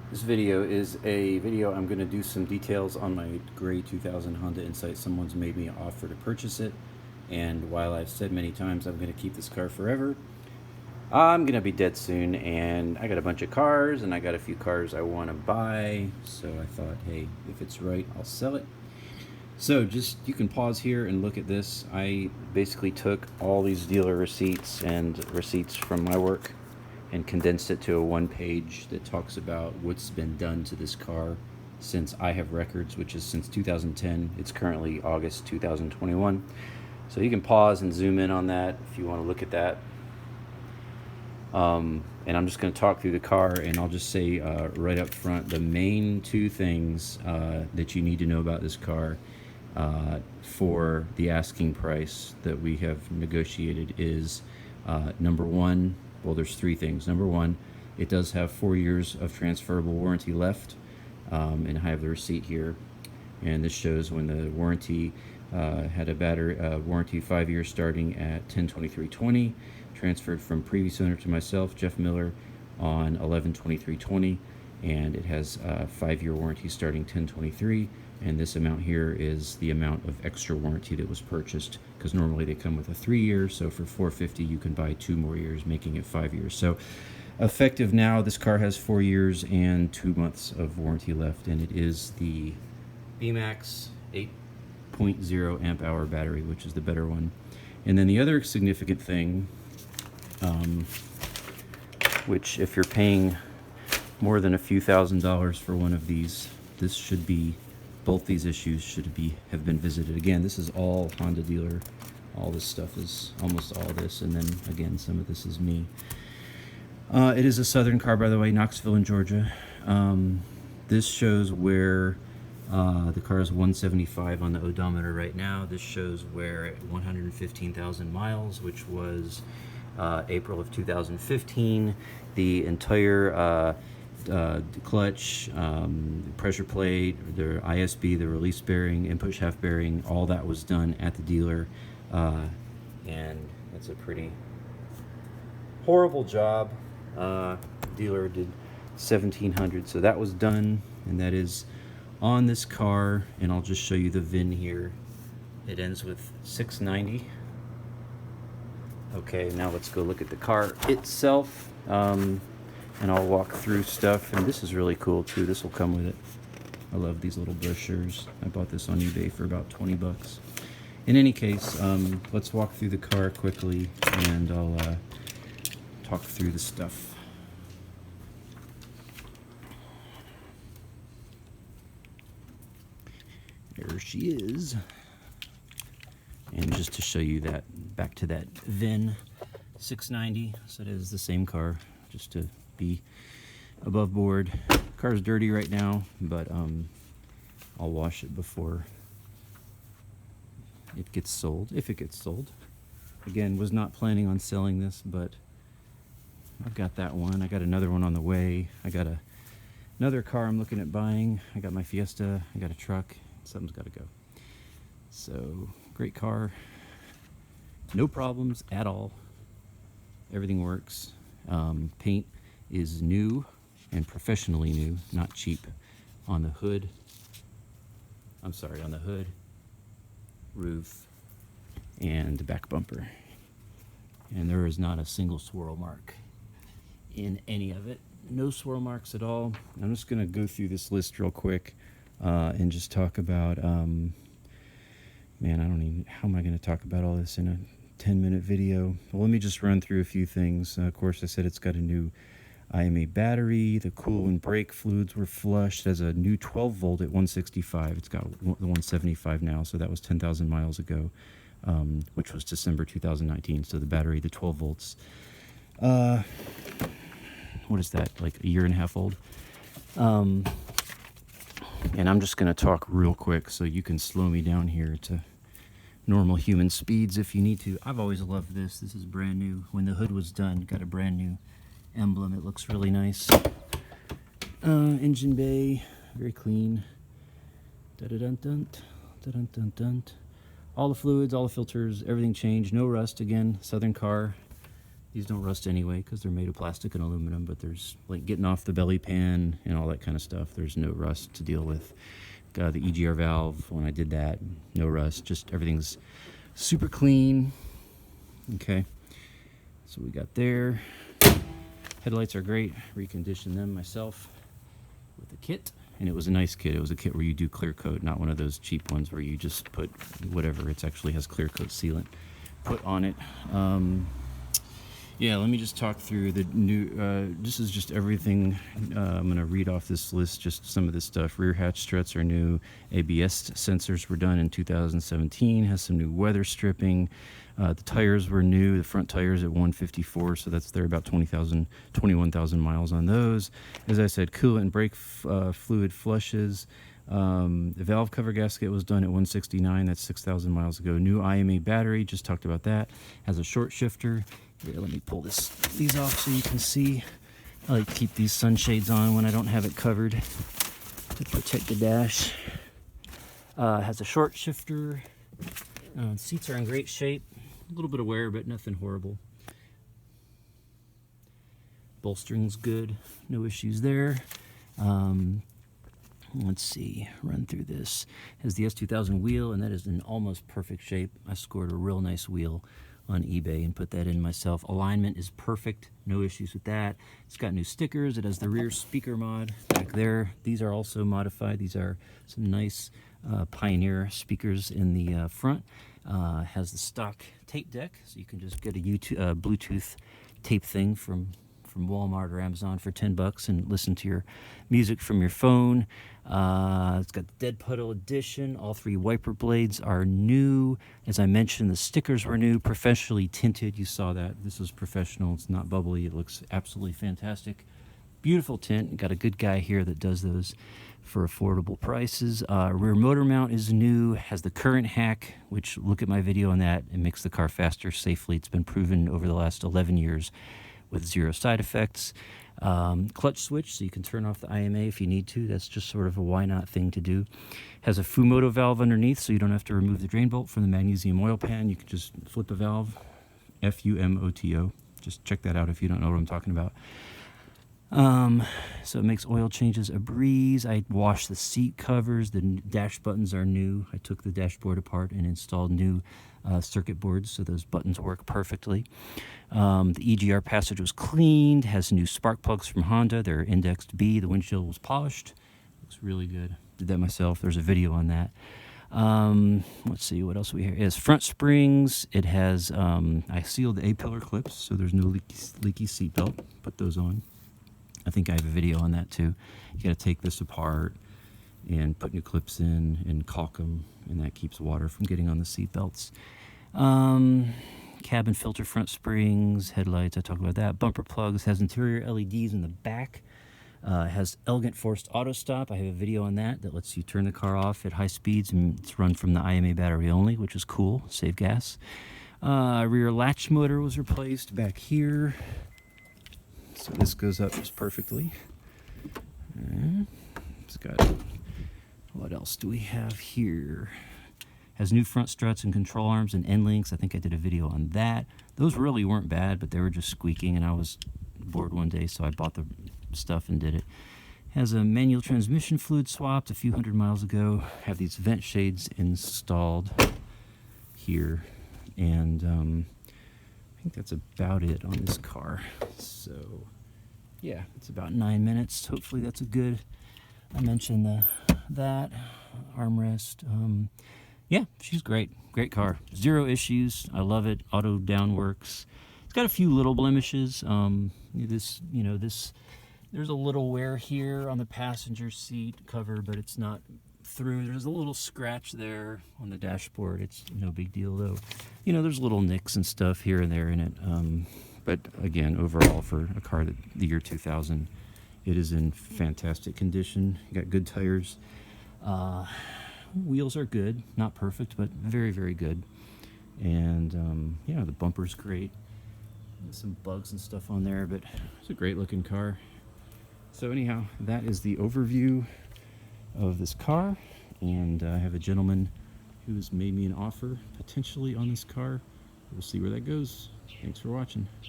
This video is a video I'm going to do some details on my gray 2000 Honda Insight. Someone's made me an offer to purchase it, and while I've said many times I'm going to keep this car forever, I'm going to be dead soon, and I got a bunch of cars and I got a few cars I want to buy, so I thought, hey, if it's right, I'll sell it. So just, you can pause here and look at this. I basically took all these dealer receipts and receipts from my work and condensed it to a one page that talks about what's been done to this car since I have records, which is since 2010. It's currently August 2021. So you can pause and zoom in on that if you want to look at that. And I'm just going to talk through the car, and I'll just say right up front, the main two things that you need to know about this car for the asking price that we have negotiated is number one, well, there's three things. Number one, it does have 4 years of transferable warranty left, and I have the receipt here, and this shows when the warranty had a battery warranty 5 years starting at 10/23/20, transferred from previous owner to myself, Jeff Miller, on 11/23/20, and it has a 5-year warranty starting 10/23. And this amount here is the amount of extra warranty that was purchased, because normally they come with a 3-year, so for $450 you can buy 2 more years, making it 5 years. So effective now, this car has 4 years and 2 months of warranty left, and it is the BMAX 8.0 amp hour battery, which is the better one. And then the other significant thing, which if you're paying more than a few $1,000s for one of these, this should be, both these issues should have been visited. Again, this is all Honda dealer. All this stuff is almost all this, and then again, some of this is me. It is a Southern car, by the way, Knoxville in Georgia. This shows where the car is 175 on the odometer right now. This shows where at 115,000 miles, which was April of 2015, the entire clutch, pressure plate, the ISB, the release bearing, input shaft bearing, all that was done at the dealer, and it's a pretty horrible job. Dealer did 1,700, so that was done, and that is on this car. And I'll just show you the VIN here. It ends with 690. Okay, now let's go look at the car itself. And I'll walk through stuff, and this is really cool too. This will come with it. I love these little brochures. I bought this on eBay for about 20 bucks. In any case, let's walk through the car quickly, and I'll talk through the stuff. There she is. And just to show you that, back to that VIN 690, so it is the same car, just to be above board. Car's dirty right now, but I'll wash it before it gets sold, if it gets sold. Again, was not planning on selling this, but I've got that one. I got another one on the way. I got another car I'm looking at buying. I got my Fiesta. I got a truck. Something's got to go. So, great car. No problems at all. Everything works. Paint is new and professionally new, not cheap, on the hood. I'm sorry, on the hood, roof, and the back bumper. And there is not a single swirl mark in any of it. No swirl marks at all. I'm just going to go through this list real quick and just talk about, man, I don't even, how am I going to talk about all this in a 10-minute video? Well, let me just run through a few things. Of course, I said it's got a new IMA battery. The coolant brake fluids were flushed. It has a new 12 volt at 165. It's got the 175 now, so that was 10,000 miles ago, which was December 2019. So the battery, the 12 volts, what is that, like a year and a half old? And I'm just going to talk real quick so you can slow me down here to normal human speeds if you need to. I've always loved this. This is brand new. When the hood was done, got a brand new emblem. It looks really nice. Engine bay, very clean. Da-da-dun-dun, da-dun-dun-dun. All the fluids, all the filters, everything changed. No rust again. Southern car. These don't rust anyway because they're made of plastic and aluminum, but there's like getting off the belly pan and all that kind of stuff. There's no rust to deal with. Got the EGR valve, when I did that, no rust, just everything's super clean. Okay, so we got there. Headlights are great, reconditioned them myself with a kit, and it was a nice kit. It was a kit where you do clear coat, not one of those cheap ones where you just put whatever. It actually has clear coat sealant put on it. Yeah, let me just talk through the new, this is just everything. I'm going to read off this list, just some of this stuff. Rear hatch struts are new. ABS sensors were done in 2017. Has some new weather stripping. The tires were new. The front tires at 154, so they're about 21,000 miles on those. As I said, coolant and brake fluid flushes. The valve cover gasket was done at 169. That's 6,000 miles ago. New IMA battery, just talked about that. Has a short shifter. Here, let me pull these off so you can see. I like to keep these sunshades on when I don't have it covered to protect the dash. Has a short shifter. Seats are in great shape. A little bit of wear, but nothing horrible. Bolstering's good. No issues there. Let's see, run through this. Has the S2000 wheel, and that is in almost perfect shape. I scored a real nice wheel on eBay and put that in myself. Alignment is perfect, no issues with that. It's got new stickers. It has the rear speaker mod back there. These are also modified. These are some nice Pioneer speakers in the front. Has the stock tape deck, so you can just get a Bluetooth tape thing from Walmart or Amazon for $10 and listen to your music from your phone. It's got the Dead Puddle Edition. All 3 wiper blades are new. As I mentioned, the stickers were new, professionally tinted. You saw that. This is professional. It's not bubbly. It looks absolutely fantastic. Beautiful tint. Got a good guy here that does those for affordable prices. Rear motor mount is new. Has the current hack, which, look at my video on that. It makes the car faster safely. It's been proven over the last 11 years with 0 side effects. Clutch switch, so you can turn off the IMA if you need to. That's just sort of a why not thing to do. Has a Fumoto valve underneath, so you don't have to remove the drain bolt from the magnesium oil pan. You can just flip a valve, F-U-M-O-T-O. Just check that out if you don't know what I'm talking about. So it makes oil changes a breeze. I washed the seat covers. The dash buttons are new. I took the dashboard apart and installed new circuit boards, so those buttons work perfectly. The EGR passage was cleaned. Has new spark plugs from Honda. They're indexed B. The windshield was polished. Looks really good. Did that myself. There's a video on that. Let's see what else we have. It has front springs. It has I sealed the A-pillar clips, so there's no leaky seat belt. Put those on. I think I have a video on that too. You got to take this apart and put new clips in and caulk them, and that keeps water from getting on the seat belts. Cabin filter, front springs, headlights, I talked about that. Bumper plugs, has interior LEDs in the back. Has Elegant Forced Auto Stop. I have a video on that lets you turn the car off at high speeds, and it's run from the IMA battery only, which is cool, save gas. Rear latch motor was replaced back here. So this goes up just perfectly. It's got, what else do we have here? Has new front struts and control arms and end links. I think I did a video on that. Those really weren't bad, but they were just squeaking, and I was bored one day, so I bought the stuff and did it. Has a manual transmission fluid swapped a few hundred miles ago. Have these vent shades installed here, and I think that's about it on this car. So yeah, it's about 9 minutes. Hopefully that's a good. I mentioned that armrest. Yeah, she's great. Great car. 0 issues. I love it. Auto down works. It's got a few little blemishes. There's a little wear here on the passenger seat cover, but it's not through. There's a little scratch there on the dashboard. It's no big deal though. There's little nicks and stuff here and there in it. But again, overall for a car that the year 2000, it is in fantastic condition. You got good tires. Wheels are good, not perfect, but very, very good. And yeah, the bumper's great. There's some bugs and stuff on there, but it's a great looking car. So anyhow, that is the overview of this car, and I have a gentleman who's made me an offer potentially on this car. We'll see where that goes. Thanks for watching.